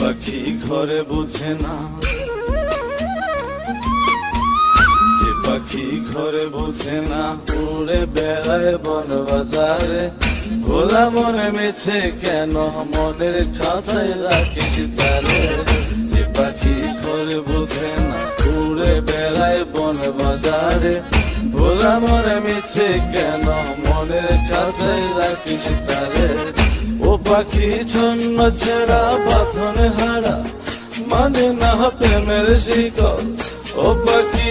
পাখি ঘরে বোঝে না, যে পাখি ঘরে বোঝে না, উড়ে বেড়ায় বন বাজারে। ভোলা মনে মেছে কেন মনের খাঁচায় রাখিস তারে। যে পাখি ঘরে বোঝে না, উড়ে বেড়ায় বন বাজারে। ভোলা মনে মেছে কেন মনের খাঁচায় রাখিস তারে। ও পাখি ছন্ন ছেড়া বাঁধনে হারা, মানে না প্রেমের শিকল। ও পাখি